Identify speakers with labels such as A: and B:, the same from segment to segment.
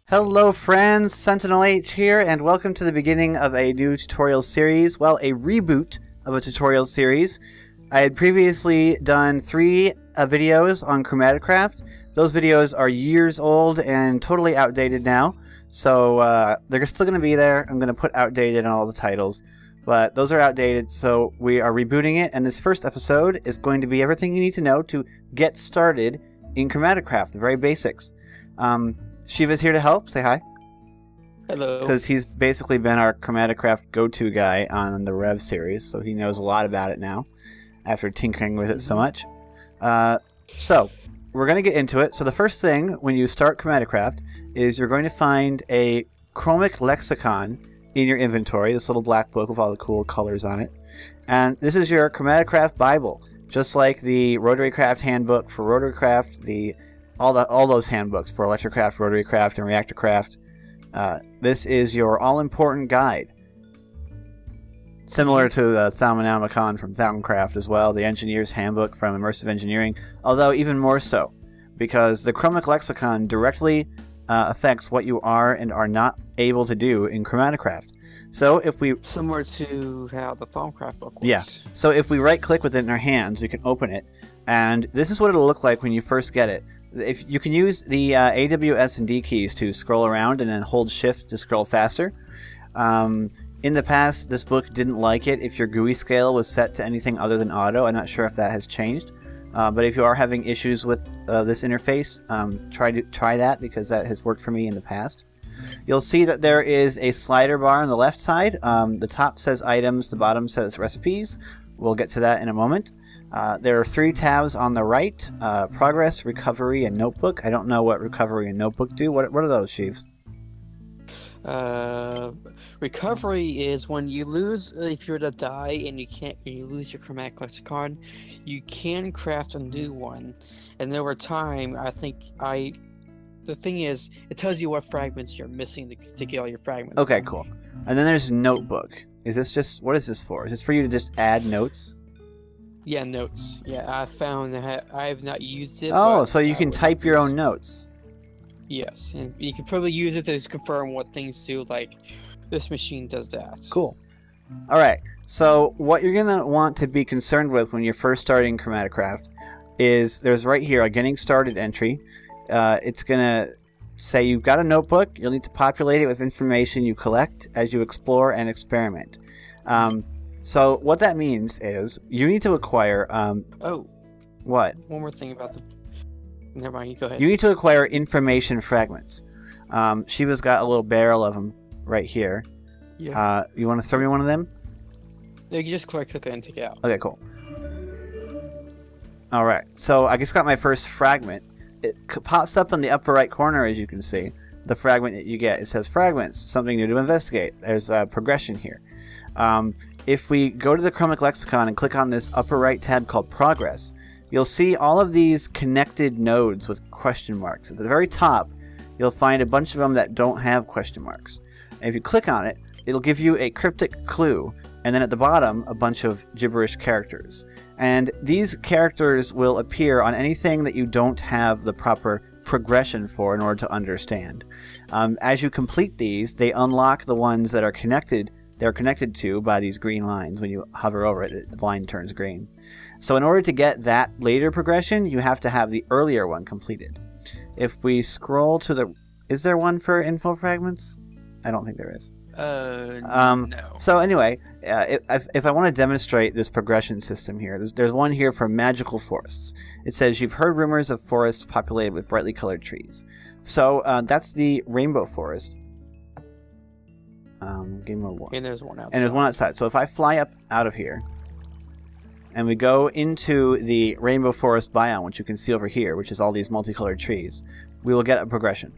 A: Hello friends, Sentinel H here, and welcome to the beginning of a new tutorial series. Well, a reboot of a tutorial series. I had previously done 3 videos on Chromaticraft. Those videos are years old and totally outdated now, so they're still going to be there. I'm going to put outdated on all the titles, but those are outdated, so we are rebooting it, and this first episode is going to be everything you need to know to get started in Chromaticraft, the very basics. Shiva's here to help. Say hi.
B: Hello.
A: Because he's basically been our Chromaticraft go-to guy on the Rev series, so he knows a lot about it now, after tinkering with it so much. So, we're going to get into it. So the first thing, when you start Chromaticraft, is you're going to find a Chromic Lexicon in your inventory, this little black book with all the cool colors on it. And this is your Chromaticraft Bible, just like the RotaryCraft handbook for RotaryCraft, all those handbooks for Electrocraft, RotaryCraft, and ReactorCraft. This is your all-important guide. Similar to the Thalmonamicon from Thalmcraft as well, the Engineer's Handbook from Immersive Engineering, although even more so, because the Chromic Lexicon directly affects what you are and are not able to do in Chromaticraft. So if we...
B: Similar to how the Thalmcraft book works.
A: Yeah, so if we right-click with it in our hands, we can open it, and this is what it'll look like when you first get it. If you can use the AWS and D keys to scroll around and then hold shift to scroll faster. In the past, this book didn't like it if your GUI scale was set to anything other than auto. I'm not sure if that has changed. But if you are having issues with this interface, try that, because that has worked for me in the past. You'll see that there is a slider bar on the left side. The top says items, the bottom says recipes. We'll get to that in a moment. There are 3 tabs on the right, Progress, Recovery, and Notebook. I don't know what Recovery and Notebook do. What are those, Sheaves?
B: Recovery is when you lose, if you're to die and you lose your Chromatic Lexicon, you can craft a new one. And over time, the thing is, it tells you what fragments you're missing to get all your fragments.
A: Okay, cool. And then there's Notebook. Is this just, what is this for? Is this for you to just add notes?
B: Yeah, notes. Yeah, I found that I have not used it.
A: Oh, so you can type your own notes.
B: Yes, and you can probably use it to confirm what things do, like this machine does that.
A: Cool. Alright, so what you're going to want to be concerned with when you're first starting Chromaticraft is there's right here a getting started entry. It's going to say you've got a notebook, you'll need to populate it with information you collect as you explore and experiment. So what that means is you need to acquire...
B: oh.
A: What?
B: One more thing about the... Never mind, you go ahead.
A: You need to acquire information fragments. Shiva's got a little barrel of them right here.
B: Yeah.
A: You want to throw me one of them?
B: No, you just click it and take it out.
A: Okay, cool. Alright, so I just got my first fragment. It pops up in the upper right corner, as you can see. The fragment that you get. It says fragments, something new to investigate. There's a progression here. If we go to the Chromic Lexicon and click on this upper right tab called Progress, you'll see all of these connected nodes with question marks. At the very top, you'll find a bunch of them that don't have question marks. And if you click on it, it'll give you a cryptic clue, and then at the bottom, a bunch of gibberish characters. And these characters will appear on anything that you don't have the proper progression for in order to understand. As you complete these, they unlock the ones that are connected. They're connected to by these green lines. When you hover over it, the line turns green. So in order to get that later progression, you have to have the earlier one completed. If we scroll to the... Is there one for info fragments? I don't think there is.
B: No.
A: So anyway, if I want to demonstrate this progression system here, there's one here for magical forests. It says, you've heard rumors of forests populated with brightly colored trees. So that's the rainbow forest. Game mode 1.
B: And there's one outside.
A: And there's one outside. So if I fly up out of here, and we go into the rainbow forest biome, which you can see over here, which is all these multicolored trees, we will get a progression.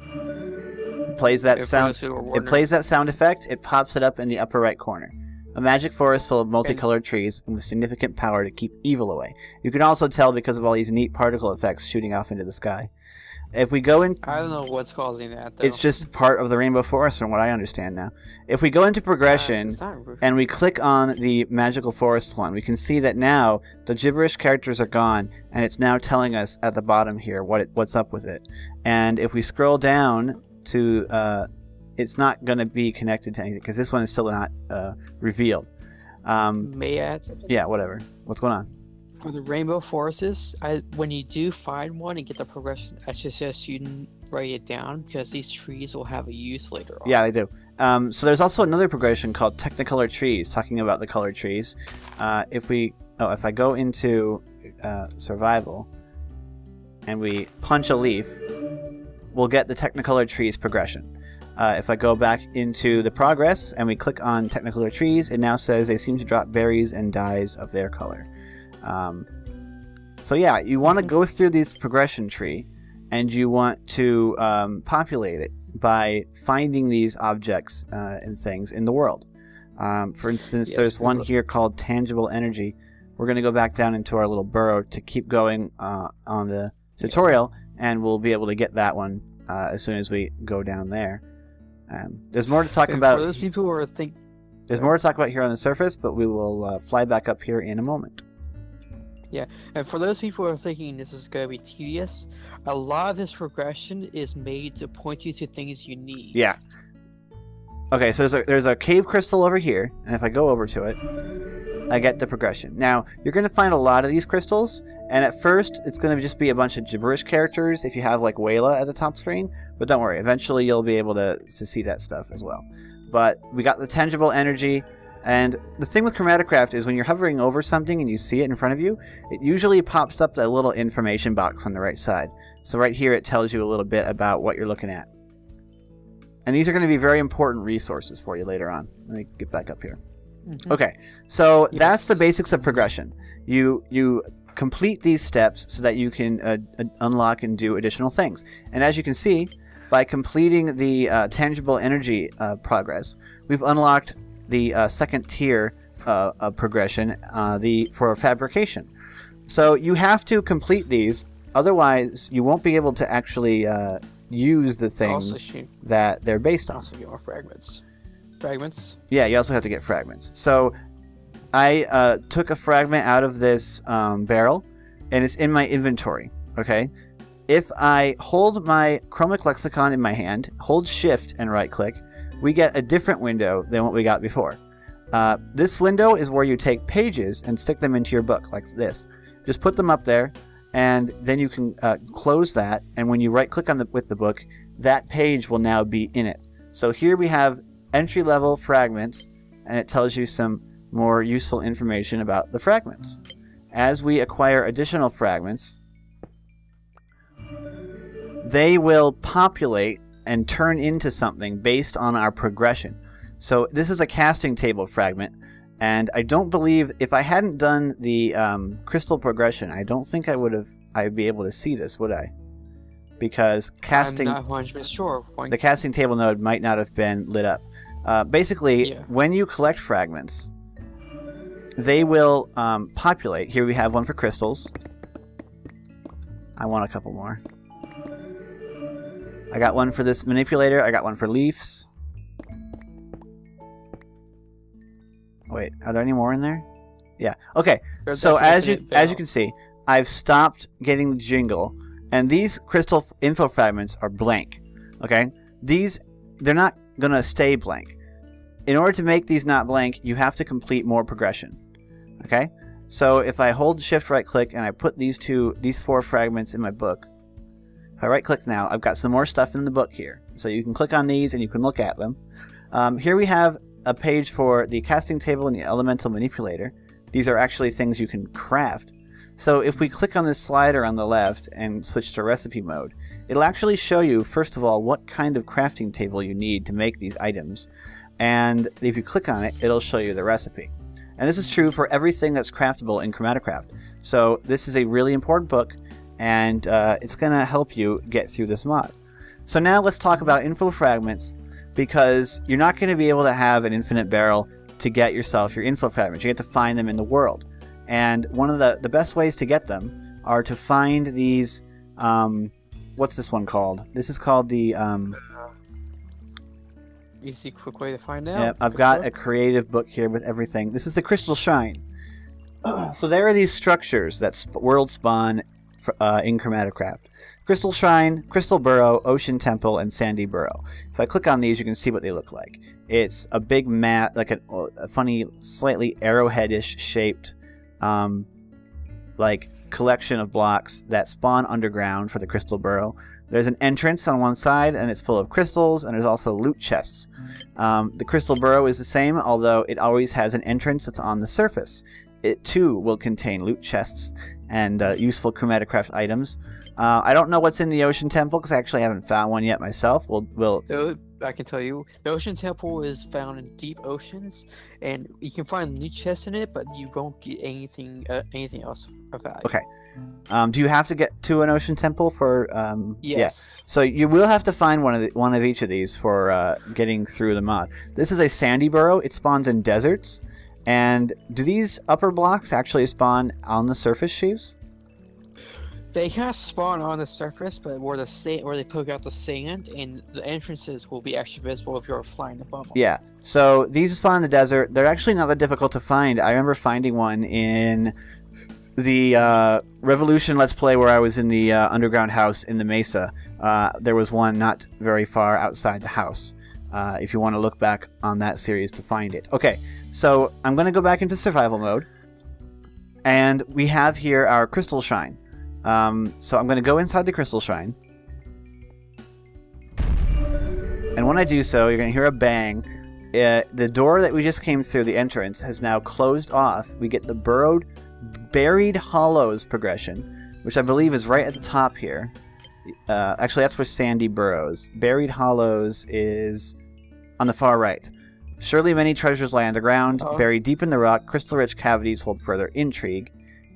A: It plays that sound. It plays that sound effect. It pops it up in the upper right corner. A magic forest full of multicolored trees and with significant power to keep evil away. You can also tell because of all these neat particle effects shooting off into the sky. If we go in,
B: I don't know what's causing that, though.
A: it's just part of the Rainbow Forest from what I understand now. If we go into progression
B: It's not...
A: and we click on the Magical Forest one, we can see that now the gibberish characters are gone, and it's now telling us at the bottom here what's up with it. And if we scroll down to, it's not going to be connected to anything because this one is still not revealed.
B: May I add something?
A: Yeah, whatever. What's going on?
B: For the Rainbow Forests, when you do find one and get the progression, I suggest you write it down because these trees will have a use later on.
A: Yeah, they do. So there's also another progression called Technicolor Trees, talking about the colored trees. If I go into Survival and we punch a leaf, we'll get the Technicolor Trees progression. If I go back into the progress and we click on Technicolor Trees, it now says they seem to drop berries and dyes of their color. So yeah, you want to go through this progression tree and you want to populate it by finding these objects and things in the world. For instance,
B: Yes,
A: there's one here called Tangible Energy. We're going to go back down into our little burrow to keep going on the tutorial, and we'll be able to get that one as soon as we go down there. There's more to talk about.
B: For those people who are
A: There's more to talk about here on the surface, but we will fly back up here in a moment.
B: Yeah, and for those people who are thinking this is going to be tedious, a lot of this progression is made to point you to things you need.
A: Yeah. Okay, so there's a cave crystal over here, and if I go over to it, I get the progression. Now, you're going to find a lot of these crystals, and at first, it's going to just be a bunch of gibberish characters if you have, like, Wayla at the top screen, but don't worry, eventually you'll be able to see that stuff as well. But we got the Tangible Energy, and the thing with Chromatocraft is when you're hovering over something and you see it in front of you, it usually pops up that little information box on the right side. So right here, it tells you a little bit about what you're looking at. And these are going to be very important resources for you later on. Let me get back up here.
B: Mm-hmm.
A: Okay, so that's the basics of progression. You complete these steps so that you can unlock and do additional things. And as you can see, by completing the Tangible Energy progress, we've unlocked the second tier of progression for fabrication. So you have to complete these, otherwise you won't be able to actually use the things that they're based on.
B: Also, your fragments.
A: Yeah, you also have to get fragments. So I took a fragment out of this barrel, and it's in my inventory. Okay, if I hold my Chromic Lexicon in my hand, hold Shift and right-click, we get a different window than what we got before. This window is where you take pages and stick them into your book, like this. Just put them up there, and then you can close that, and when you right-click on with the book, that page will now be in it. So here we have entry-level fragments, and it tells you some more useful information about the fragments. As we acquire additional fragments, they will populate and turn into something based on our progression. So this is a casting table fragment, and I don't believe, if I hadn't done the crystal progression, I don't think I'd be able to see this, would I? Because casting,
B: I'm not 100% sure.
A: the casting table node might not have been lit up. Basically, when you collect fragments, they will populate. Here we have one for crystals. I want a couple more. I got one for this manipulator. I got one for leaves. Wait, are there any more in there? Yeah. Okay. So as you can see, I've stopped getting the jingle, and these crystal info fragments are blank. Okay. They're not gonna stay blank. In order to make these not blank, you have to complete more progression. Okay. So if I hold Shift right click and I put these 4 fragments in my book, if I right click now, I've got some more stuff in the book here. So you can click on these and you can look at them. Here we have a page for the casting table and the elemental manipulator. These are actually things you can craft. So if we click on this slider on the left and switch to recipe mode, it'll actually show you, first of all, what kind of crafting table you need to make these items. And if you click on it, it'll show you the recipe. And this is true for everything that's craftable in Chromatocraft. So this is a really important book, and it's going to help you get through this mod. So now let's talk about info fragments, because you're not going to be able to have an infinite barrel to get yourself your info fragments. You have to find them in the world. And one of the best ways to get them are to find these what's this one called? This is called the
B: Easy, quick way to find out.
A: Yeah, I've got a creative book here with everything. This is the Crystal Shrine. So there are these structures that world spawn in Chromatocraft. Crystal Shrine, Crystal Burrow, Ocean Temple, and Sandy Burrow. If I click on these, you can see what they look like. It's a big mat, like a funny, slightly arrowheadish shaped, like collection of blocks that spawn underground for the Crystal Burrow. There's an entrance on one side, and it's full of crystals, and there's also loot chests. The Crystal Burrow is the same, although it always has an entrance that's on the surface. It, too, will contain loot chests and useful Chromatocraft items. I don't know what's in the Ocean Temple, because I actually haven't found one yet myself.
B: I can tell you, the Ocean Temple is found in deep oceans, and you can find loot chests in it, but you won't get anything else of value.
A: Okay. Do you have to get to an Ocean Temple for?
B: Yes.
A: Yeah. So you will have to find one of each of these for getting through the mod. This is a Sandy Burrow. It spawns in deserts. And do these upper blocks actually spawn on the surface, Sheaves?
B: They kind of spawn on the surface, but where they poke out the sand, and the entrances will be actually visible if you're flying above them.
A: Yeah. So these spawn in the desert. They're actually not that difficult to find. I remember finding one in the Revolution Let's Play where I was in the underground house in the Mesa. There was one not very far outside the house. If you want to look back on that series to find it. Okay, so I'm going to go back into survival mode. And we have here our Crystal Shrine. So I'm going to go inside the Crystal Shrine. And when I do so, you're going to hear a bang. The door that we just came through, the entrance, has now closed off. We get the Buried Hollows progression, which I believe is right at the top here. Actually, that's for Sandy Burrows. Buried Hollows is on the far right. Surely many treasures lie underground, buried deep in the rock. Crystal-rich cavities hold further intrigue,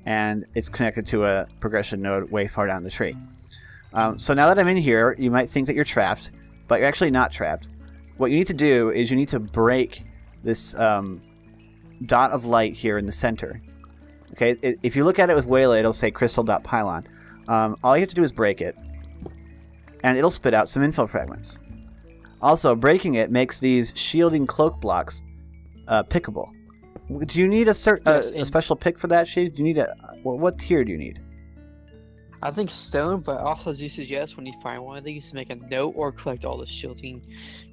A: and it's connected to a progression node way far down the tree. So now that I'm in here, you might think that you're trapped, but you're actually not trapped. What you need to do is you need to break this dot of light here in the center. Okay, if you look at it with Waylay, it'll say crystal.pylon. All you have to do is break it, and it'll spit out some info fragments. Also, breaking it makes these shielding cloak blocks pickable. Do you need a special pick for that, Shade? Do you need what tier do you need?
B: I think stone, but also do suggest when you find one of these to make a note or collect all the shielding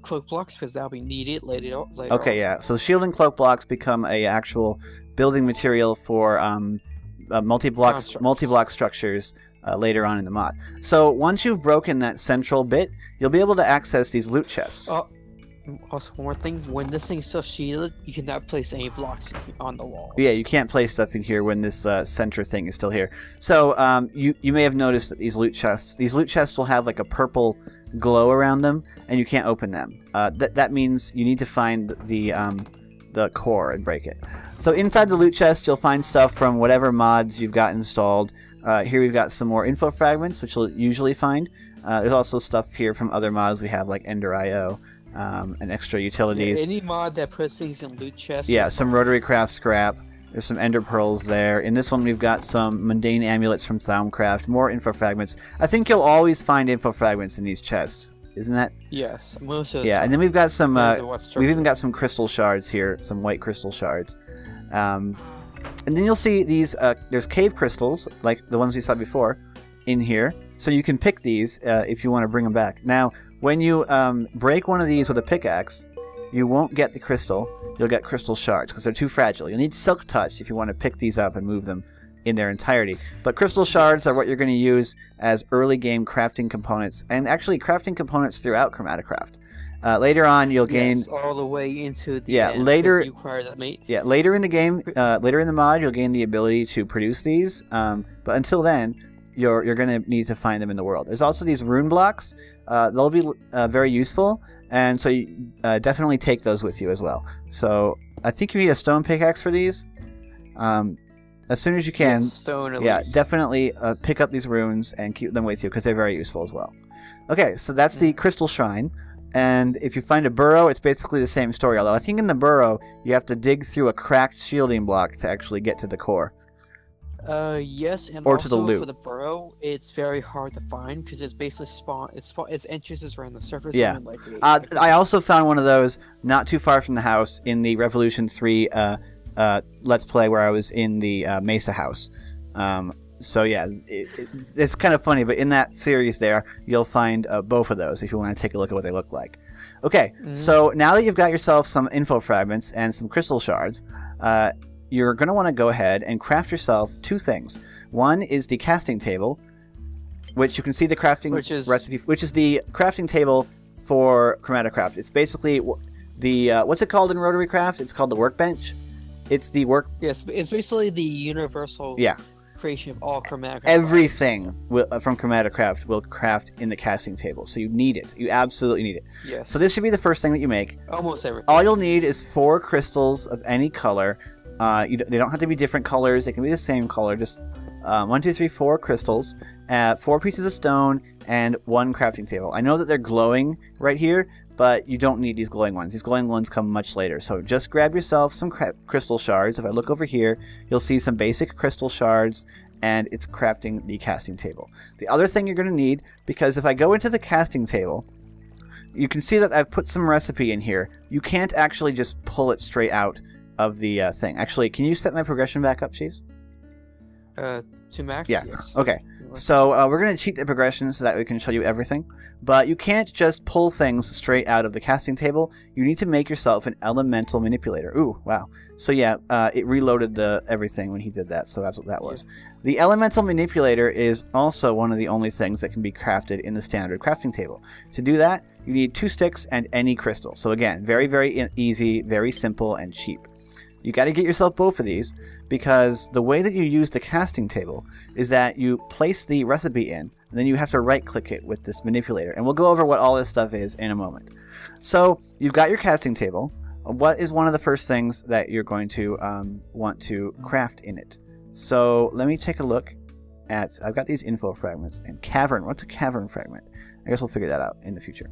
B: cloak blocks, because that'll be needed later
A: okay,
B: on.
A: Yeah. So shielding cloak blocks become a actual building material for multi-block structures later on in the mod. So once you've broken that central bit, you'll be able to access these loot chests.
B: Also, one more thing, when this thing's still shielded, you cannot place any blocks on the wall.
A: Yeah, you can't place stuff in here when this center thing is still here. So you may have noticed that these loot chests will have like a purple glow around them, and you can't open them. That means you need to find the core and break it. So inside the loot chest, you'll find stuff from whatever mods you've got installed. Here we've got some more info fragments, which you'll usually find. There's also stuff here from other mods we have, like Ender.io. And extra utilities.
B: Yeah, any mod that puts things in loot chests.
A: Yeah, some Rotary Craft scrap. There's some Ender Pearls there. In this one, we've got some mundane amulets from Thaumcraft. More info fragments. I think you'll always find info fragments in these chests, isn't that?
B: Yes, most of the
A: yeah,
B: time.
A: and then we've got some. We've even got some crystal shards here, some white crystal shards. And then you'll see these. There's cave crystals, like the ones we saw before, in here. So you can pick these if you want to bring them back. Now, when you break one of these with a pickaxe, you won't get the crystal. You'll get crystal shards because they're too fragile. You'll need Silk Touch if you want to pick these up and move them in their entirety. But crystal shards are what you're going to use as early game crafting components, and actually crafting components throughout Chromatocraft. Later on, you'll gain
B: all the way into the end,
A: later.
B: You acquire that mate.
A: Yeah, later in the game, later in the mod, you'll gain the ability to produce these. But until then, you're going to need to find them in the world. There's also these rune blocks. They'll be very useful, and so you definitely take those with you as well. So I think you need a stone pickaxe for these. As soon as you can,
B: stone at least.
A: Definitely pick up these runes and keep them with you because they're very useful as well. Okay, so that's the Crystal Shrine. And if you find a burrow, it's basically the same story. Although I think in the burrow, you have to dig through a cracked shielding block to actually get to the core.
B: Yes, and
A: Or to the
B: also
A: loot?
B: for the burrow, it's very hard to find because it's basically its entrances is around the surface.
A: Yeah.
B: And, like,
A: I also found one of those not too far from the house in the Revolution 3 Let's Play where I was in the Mesa house. So yeah, it's kind of funny, but in that series there, you'll find both of those if you want to take a look at what they look like. Okay, so now that you've got yourself some info fragments and some crystal shards, you're going to want to go ahead and craft yourself two things. One is the casting table, which you can see the crafting recipe, which is the crafting table for Chromatocraft. It's basically the what's it called in Rotary Craft? It's called the workbench. It's the work.
B: Yes, it's basically the universal.
A: Yeah.
B: Creation of all Chromatocraft.
A: Everything from Chromatocraft will craft in the casting table, so you need it. You absolutely need it.
B: Yes.
A: So this should be the first thing that you make.
B: Almost everything.
A: All you'll need is 4 crystals of any color. They don't have to be different colors. They can be the same color. Just 1, 2, 3, 4 crystals, 4 pieces of stone, and 1 crafting table. I know that they're glowing right here, but you don't need these glowing ones. These glowing ones come much later. So just grab yourself some crystal shards. If I look over here, you'll see some basic crystal shards, and it's crafting the casting table. The other thing you're going to need, because if I go into the casting table, you can see that I've put some recipe in here. You can't actually just pull it straight out of the thing. Actually, can you set my progression back up, Chiefs?
B: To max?
A: Yeah.
B: Yes.
A: Okay. So we're going to cheat the progression so that we can show you everything. But you can't just pull things straight out of the casting table. You need to make yourself an elemental manipulator. Ooh, wow. So yeah, it reloaded everything when he did that, so that's what that was. The elemental manipulator is also one of the only things that can be crafted in the standard crafting table. To do that, you need 2 sticks and any crystal. So again, very, very easy, very simple, and cheap. You got to get yourself both of these, because the way that you use the casting table is that you place the recipe in, and then you have to right-click it with this manipulator. And we'll go over what all this stuff is in a moment. So you've got your casting table. What is one of the first things that you're going to want to craft in it? So let me take a look at... I've got these info fragments. And cavern. What's a cavern fragment? I guess we'll figure that out in the future.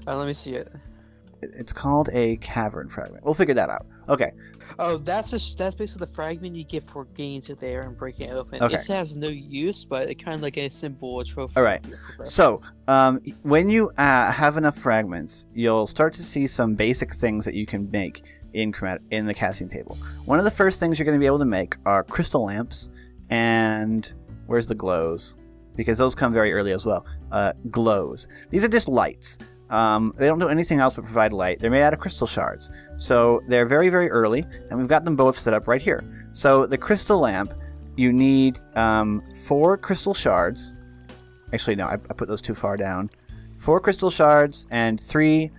B: Let me see it.
A: It's called a cavern fragment. We'll figure that out. Okay.
B: Oh, that's basically the fragment you get for getting to there and breaking it open.
A: Okay.
B: It has no use, but it kind of like a symbol, a trophy.
A: All right. So when you have enough fragments, you'll start to see some basic things that you can make in the casting table. One of the first things you're going to be able to make are crystal lamps, and where's the glows? Because those come very early as well. Glows. These are just lights. They don't do anything else but provide light. They're made out of crystal shards. So they're very, very early, and we've got them both set up right here. So the crystal lamp, you need 4 crystal shards. Actually, no, I put those too far down. 4 crystal shards and 3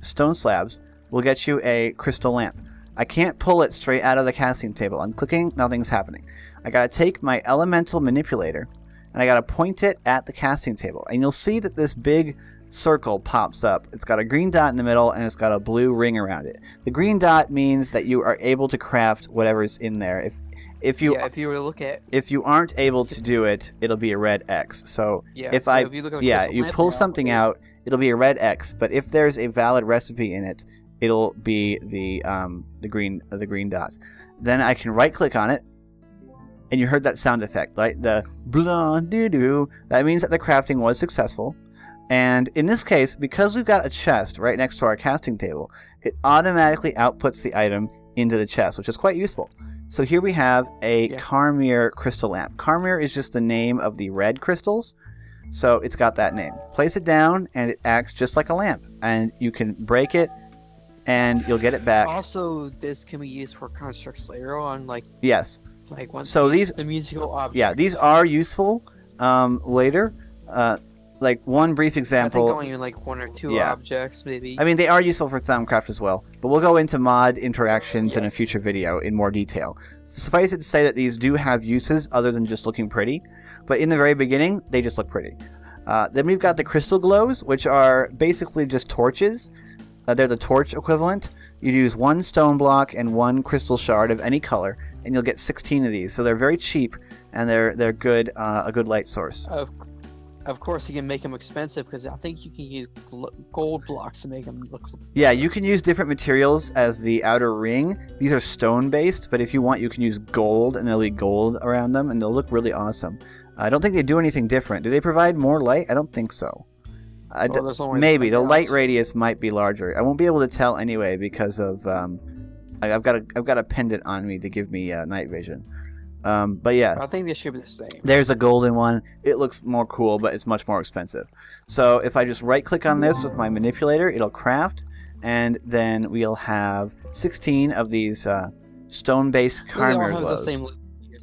A: stone slabs will get you a crystal lamp. I can't pull it straight out of the casting table. I'm clicking, nothing's happening. I gotta take my elemental manipulator, and I gotta point it at the casting table. And you'll see that this big circle pops up. It's got a green dot in the middle, and it's got a blue ring around it. The green dot means that you are able to craft whatever's in there. If you
B: if you were to look at,
A: if you aren't able to do it, it'll be a red X. So
B: yeah,
A: if you pull something out, it'll be a red X. But if there's a valid recipe in it, it'll be the green dots. Then I can right click on it, and you heard that sound effect, right? The blah doo doo. That means that the crafting was successful. And in this case, because we've got a chest right next to our casting table, it automatically outputs the item into the chest, which is quite useful. So here we have a Carmere crystal lamp. Carmere is just the name of the red crystals, so it's got that name. Place it down, and it acts just like a lamp. And you can break it, and you'll get it back.
B: Also, this can be used for constructs later on, like once
A: so these
B: the musical objects.
A: Yeah, these are useful later. Like one brief example.
B: I think only in like 1 or 2 objects, maybe.
A: I mean, they are useful for Thaumcraft as well, but we'll go into mod interactions in a future video in more detail. Suffice it to say that these do have uses other than just looking pretty, but in the very beginning, they just look pretty. Then we've got the crystal glows, which are basically just torches. They're the torch equivalent. You use 1 stone block and 1 crystal shard of any color, and you'll get 16 of these. So they're very cheap, and they're good, a good light source.
B: Of course, you can make them expensive because I think you can use gold blocks to make them look.
A: Yeah, you can use different materials as the outer ring. These are stone based, but if you want, you can use gold and they'll be gold around them, and they'll look really awesome. I don't think they do anything different. Do they provide more light? I don't think so. Maybe the light radius might be larger. I won't be able to tell anyway because of I've got a pendant on me to give me night vision. But yeah,
B: I think they should be the same.
A: There's a golden one. It looks more cool, but it's much more expensive. So if I just right-click on this with my manipulator, it'll craft, and then we'll have 16 of these stone-based Khymera glows.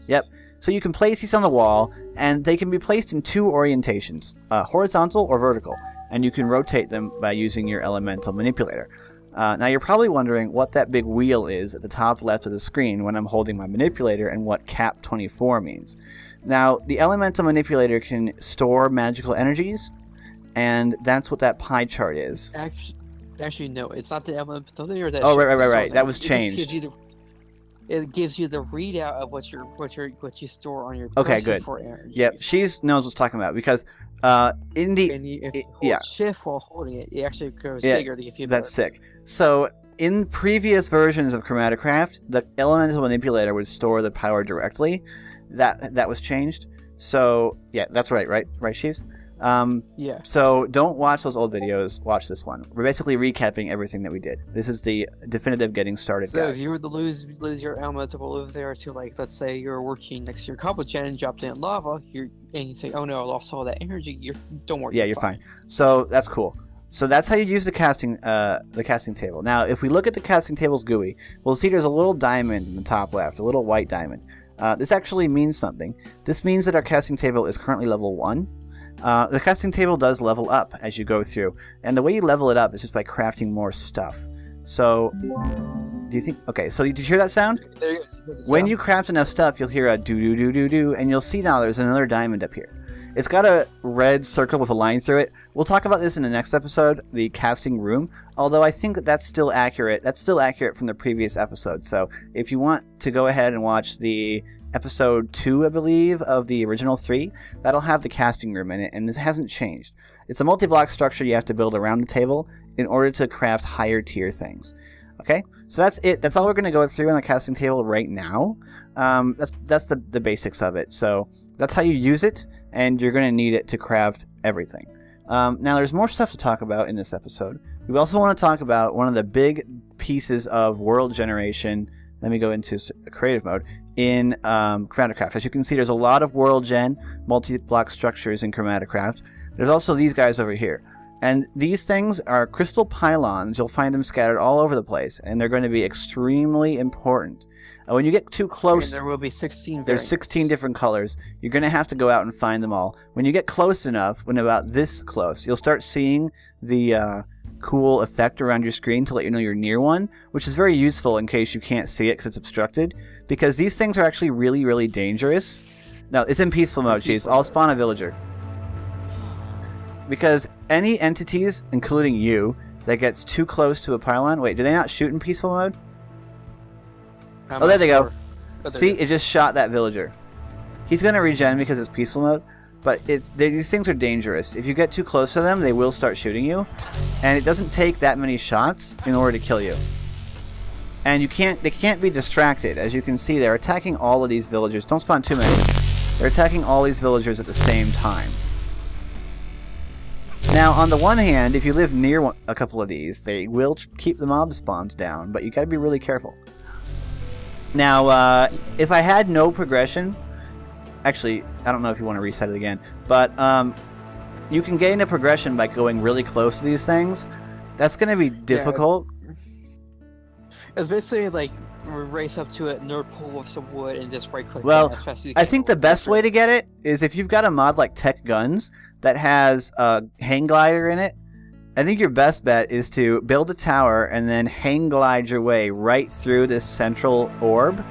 A: Yep. So you can place these on the wall, and they can be placed in two orientations, horizontal or vertical, and you can rotate them by using your elemental manipulator. Now you're probably wondering what that big wheel is at the top left of the screen when I'm holding my manipulator and what cap 24 means. Now the elemental manipulator can store magical energies, and that's what that pie chart is.
B: Actually no, it's not the elemental manipulator.
A: Oh right. That was changed.
B: It gives you the readout of what you store on your
A: okay, good.
B: For energy.
A: Yep, she knows what's talking about because in the
B: if you hold shift while holding it, it actually goes bigger to give you.
A: That's sick. So in previous versions of Chromatocraft, the elemental manipulator would store the power directly. That was changed. So yeah, that's right, Sheaves?
B: Yeah.
A: So don't watch those old videos. Watch this one. We're basically recapping everything that we did. This is the definitive getting started guide.
B: So if you were to lose your elemental over there to, like, let's say you're working next to your cobble gen and dropped in lava, and you say, oh no, I lost all that energy. Don't worry.
A: Yeah, you're fine. So that's cool. So that's how you use the casting table. Now, if we look at the casting table's GUI, we'll see there's a little diamond in the top left, a little white diamond. This actually means something. This means that our casting table is currently level 1. The casting table does level up as you go through, and the way you level it up is just by crafting more stuff. So, do you think... Okay, so did you hear that sound?
B: There you go.
A: When you craft enough stuff, you'll hear a do-do-do-do-do, and you'll see now there's another diamond up here. It's got a red circle with a line through it. We'll talk about this in the next episode, the casting room, although I think that that's still accurate. That's still accurate from the previous episode, so if you want to go ahead and watch the episode 2, I believe, of the original 3, that'll have the casting room in it, and this hasn't changed. It's a multi-block structure you have to build around the table in order to craft higher tier things. Okay, so that's it. That's all we're going to go through on the casting table right now. That's the basics of it. So that's how you use it, and you're going to need it to craft everything. Now there's more stuff to talk about in this episode. We also want to talk about one of the big pieces of world generation. Let me go into creative mode in Chromatocraft. As you can see, there's a lot of world gen multi-block structures in Chromatocraft. There's also these guys over here. And these things are crystal pylons. You'll find them scattered all over the place, and they're going to be extremely important. When you get too close...
B: And there will be 16 variants.
A: There's 16 different colors. You're going to have to go out and find them all. When you get close enough, when about this close, you'll start seeing the cool effect around your screen to let you know you're near one, which is very useful in case you can't see it because it's obstructed, because these things are actually really, really dangerous. No, it's in peaceful mode, Chiefs. I'll spawn a villager. Because any entities, including you, that gets too close to a pylon... Wait, do they not shoot in peaceful mode? Oh, there they go. See, it just shot that villager. He's going to regen because it's peaceful mode, but these things are dangerous. If you get too close to them, they will start shooting you, and it doesn't take that many shots in order to kill you. And they can't be distracted. As you can see, they're attacking all of these villagers. Don't spawn too many. They're attacking all these villagers at the same time. Now, on the one hand, if you live near a couple of these, they will keep the mob spawns down, but you gotta be really careful. Now, if I had no progression, actually, I don't know if you want to reset it again, but you can gain a progression by going really close to these things. That's gonna be difficult.
B: Yeah. It's basically like race up to it, nerd pull with some wood, and just right-click.
A: Well,
B: as fast as you
A: I think the best way to get it is if you've got a mod like Tech Guns that has a hang glider in it. I think your best bet is to build a tower and then hang glide your way right through this central orb,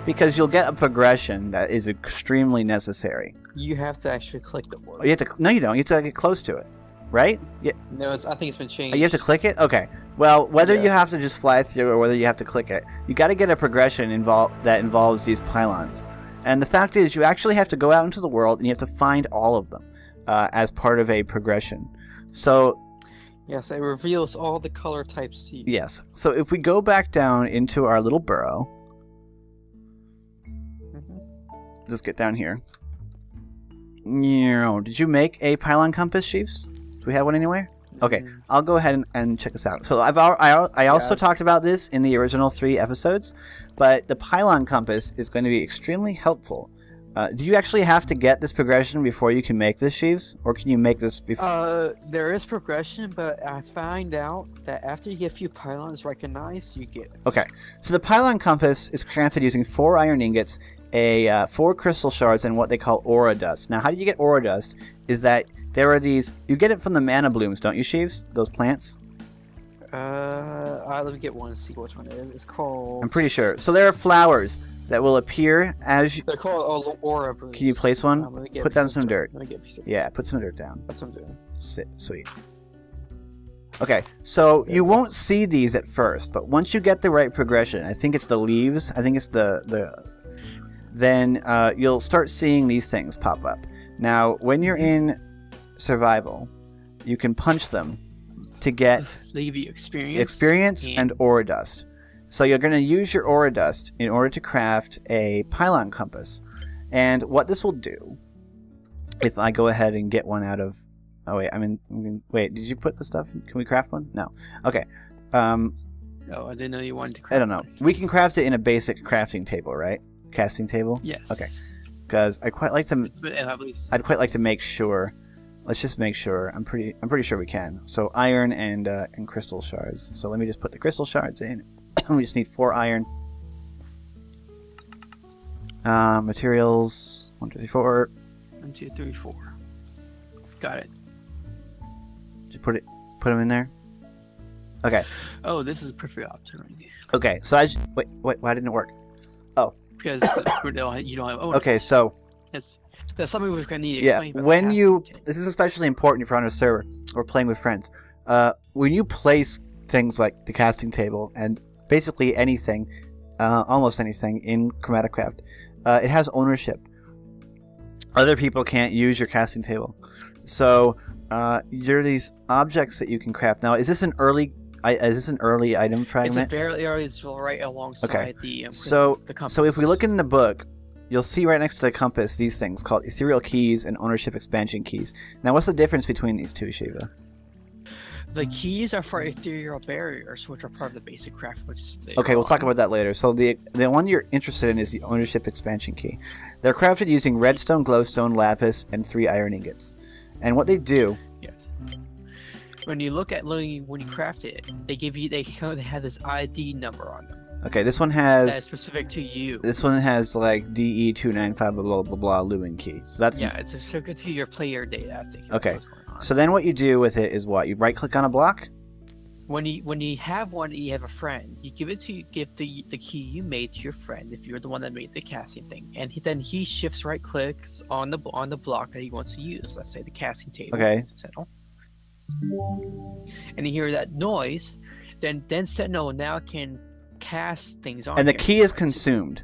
A: because you'll get a progression that is extremely necessary.
B: You have to actually click the orb.
A: You have to, no, you don't. You have to get close to it, right? Yeah.
B: No, I think it's been changed.
A: You have to click it? Okay. Well, whether you have to just fly through or whether you have to click it, you got to get a progression that involves these pylons. And the fact is, you actually have to go out into the world and you have to find all of them. as part of a progression. So
B: Yes, it reveals all the color types to you.
A: yes, so if we go back down into our little burrow, just get down here. Did you make a pylon compass, Chiefs? Do we have one anywhere? Okay, I'll go ahead and check this out. So I also talked about this in the original 3 episodes, but the pylon compass is going to be extremely helpful. Do you actually have to get this progression before you can make this, Sheaves? Or can you make this before?
B: There is progression, but I find out that after you get a few pylons recognized, you get it.
A: Okay, so the pylon compass is crafted using 4 iron ingots, 4 crystal shards, and what they call aura dust. Now, how do you get aura dust? Is that there are these... You get it from the mana blooms, don't you, Sheaves? Those plants?
B: Let me get one and see which one it is. It's called...
A: I'm pretty sure. So there are flowers that will appear as you...
B: They're called aura blooms.
A: Can you place one? Put down some dirt.
B: Let me get a piece of dirt.
A: Yeah, put some dirt down.
B: That's what I'm doing.
A: Sweet. Okay, so you won't see these at first, but once you get the right progression, I think it's the leaves, I think it's then you'll start seeing these things pop up. Now, when you're in survival, you can punch them to get...
B: They give you experience.
A: Experience and aura dust. So you're going to use your aura dust in order to craft a pylon compass. And what this will do, if I go ahead and get one out of... Oh, wait, wait, did you put the stuff in? Can we craft one? No. Okay.
B: Oh, I didn't know you wanted to craft
A: I don't know. We can craft it in a basic crafting table, right? Casting table?
B: Yes.
A: Okay. Because I'd quite like to make sure... Let's just make sure. I'm pretty sure we can. So iron and crystal shards. So let me just put the crystal shards in. We just need 4 iron. Materials 1, 2, 3, 4.
B: 1, 2, 3, 4. Got it.
A: Just put them in there. Okay.
B: Oh, this is a perfect opportunity.
A: Okay. So wait. Why didn't it work? Oh.
B: Because you don't have ownership.
A: Okay. So.
B: That's something we're gonna need to
A: explain.
B: Yeah.
A: When you this is especially important if you're on a server or playing with friends. When you place things like the casting table and basically anything, almost anything in Chromaticraft, it has ownership. Other people can't use your casting table. So you're these objects that you can craft. Now, is this an early item fragment?
B: It's a very early. It's right alongside the compass.
A: So if we look in the book, you'll see right next to the compass these things called ethereal keys and ownership expansion keys. Now, what's the difference between these two, Shiva?
B: The keys are for ethereal barriers, which are part of the basic craft.
A: Okay, we'll talk about that later. So the one you're interested in is the ownership expansion key. They're crafted using redstone, glowstone, lapis, and 3 iron ingots. And what they do...
B: Yes. When you look at when you craft it, they have this ID number on them.
A: Okay, this one has...
B: That's specific to you.
A: This one has like DE295 blah blah blah blah Lumen key. So that's...
B: Yeah, it's specific to your player data. I think.
A: Okay. So then what you do with it is what? You right click on a block?
B: When you have one, you have a friend. You give the key you made to your friend if you're the one that made the casting thing, and then he shifts right clicks on the block that he wants to use. Let's say the casting table.
A: Okay.
B: Sentinel. And you hear that noise, then Sentinel now can cast things on.
A: And the key is consumed.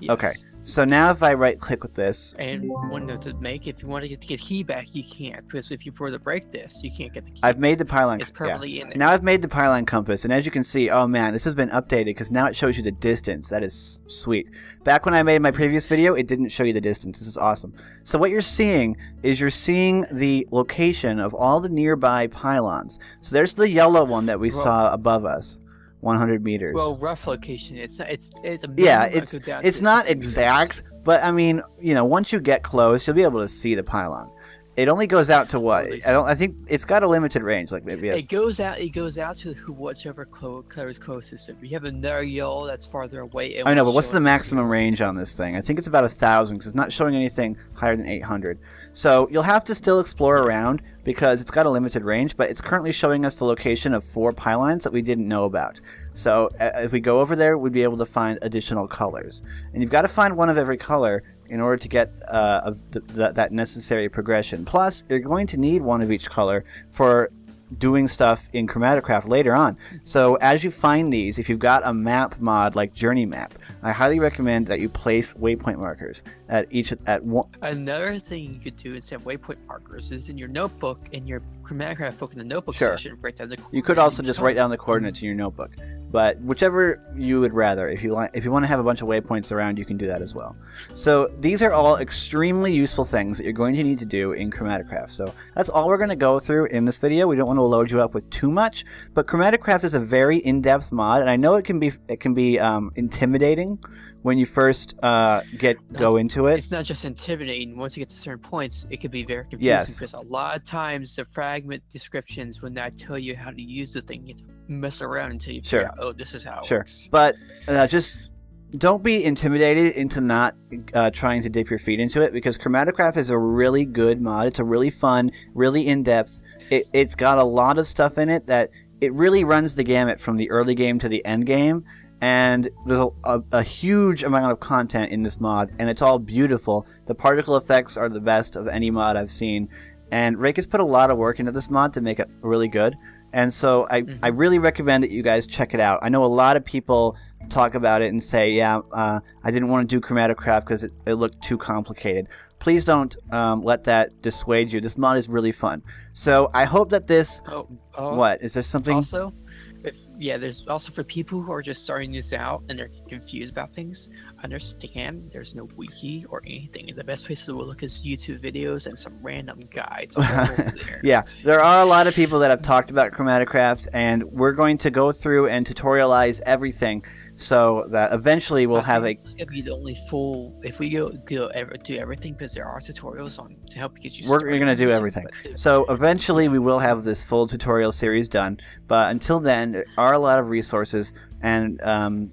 B: Yes.
A: Okay. So now if I right click with this,
B: and if you want to get the key back, you can't, because if you were to break this, you can't get the key.
A: I've made the pylon.
B: It's permanently in there.
A: Now I've made the pylon compass, and as you can see, oh man, this has been updated because now it shows you the distance. That is sweet. Back when I made my previous video, it didn't show you the distance. This is awesome. So what you're seeing is the location of all the nearby pylons. So there's the yellow one that we saw above us. 100 meters.
B: Well, rough location. It's a
A: yeah. It's not exact, but I mean, you know, once you get close, you'll be able to see the pylon. It only goes out to what? I think it's got a limited range. Like maybe
B: it goes out to whichever color is closest. If you have another yellow that's farther away,
A: I know, but what's the maximum range on this thing? I think it's about 1,000 because it's not showing anything higher than 800. So you'll have to still explore around because it's got a limited range, but it's currently showing us the location of 4 pylons that we didn't know about. So if we go over there, we'd be able to find additional colors, and you've got to find one of every color in order to get that necessary progression. Plus, you're going to need one of each color for doing stuff in Chromatocraft later on. So as you find these, if you've got a map mod like Journey Map, I highly recommend that you place waypoint markers at one.
B: Another thing you could do instead of waypoint markers is in your notebook, in your Chromatocraft book, in the notebook
A: Sure.
B: section, write down the
A: You could also just write down the coordinates in your notebook. But whichever you would rather, if you want to have a bunch of waypoints around, you can do that as well. So these are all extremely useful things that you're going to need to do in Chromatocraft. So that's all we're going to go through in this video. We don't want to load you up with too much, but Chromatocraft is a very in-depth mod, and I know it can be intimidating when you first go into it.
B: It's not just intimidating. Once you get to certain points, it could be very confusing.
A: Yes.
B: Because a lot of times the fragment descriptions, when I tell you how to use the thing, you have to mess around until you figure out, oh, this is how it works.
A: But just don't be intimidated into not trying to dip your feet into it, because Chromatocraft is a really good mod. It's a really fun, really in-depth. It's got a lot of stuff in it that it really runs the gamut from the early game to the end game. And there's a huge amount of content in this mod, and it's all beautiful. The particle effects are the best of any mod I've seen, and Rake has put a lot of work into this mod to make it really good. And so I really recommend that you guys check it out. I know a lot of people talk about it and say, yeah, I didn't want to do Chromatocraft because it looked too complicated. Please don't let that dissuade you. This mod is really fun. So I hope that this... what? Is there something...
B: Also, there's also for people who are just starting this out and they're confused about things, understand there's no wiki or anything. The best places to look is YouTube videos and some random guides all over there.
A: Yeah, there are a lot of people that have talked about Chromatocraft, and we're going to go through and tutorialize everything so that eventually we'll have a...
B: It's going to be the only full... If we do everything, because there are tutorials on to help get you
A: We're
B: started.
A: going to do everything. So eventually we will have this full tutorial series done, but until then there are a lot of resources, and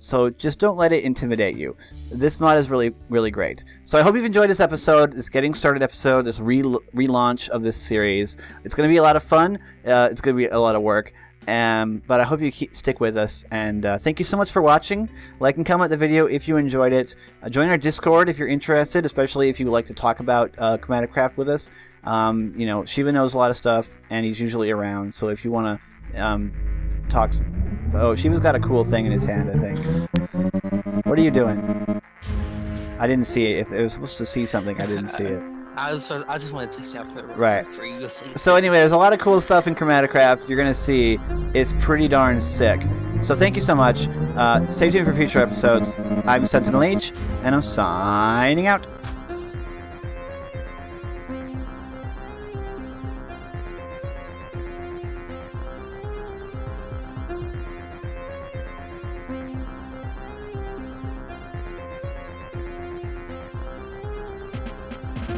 A: so just don't let it intimidate you. This mod is really, really great. So I hope you've enjoyed this episode, this getting started episode, this relaunch of this series. It's going to be a lot of fun. It's going to be a lot of work. But I hope you stick with us, and thank you so much for watching. Like and comment the video if you enjoyed it. Join our Discord if you're interested, especially if you would like to talk about Chromatocraft with us. You know, Shiva knows a lot of stuff, and he's usually around, so if you want to talk... Oh, Shiva's got a cool thing in his hand, I think. What are you doing? I didn't see it. If it was supposed to see something, I didn't see it.
B: I just wanted to test out for
A: Right.
B: You'll see.
A: So anyway, there's a lot of cool stuff in Chromatocraft. You're going to see it's pretty darn sick. So thank you so much. Stay tuned for future episodes. I'm Sentinel H, and I'm signing out.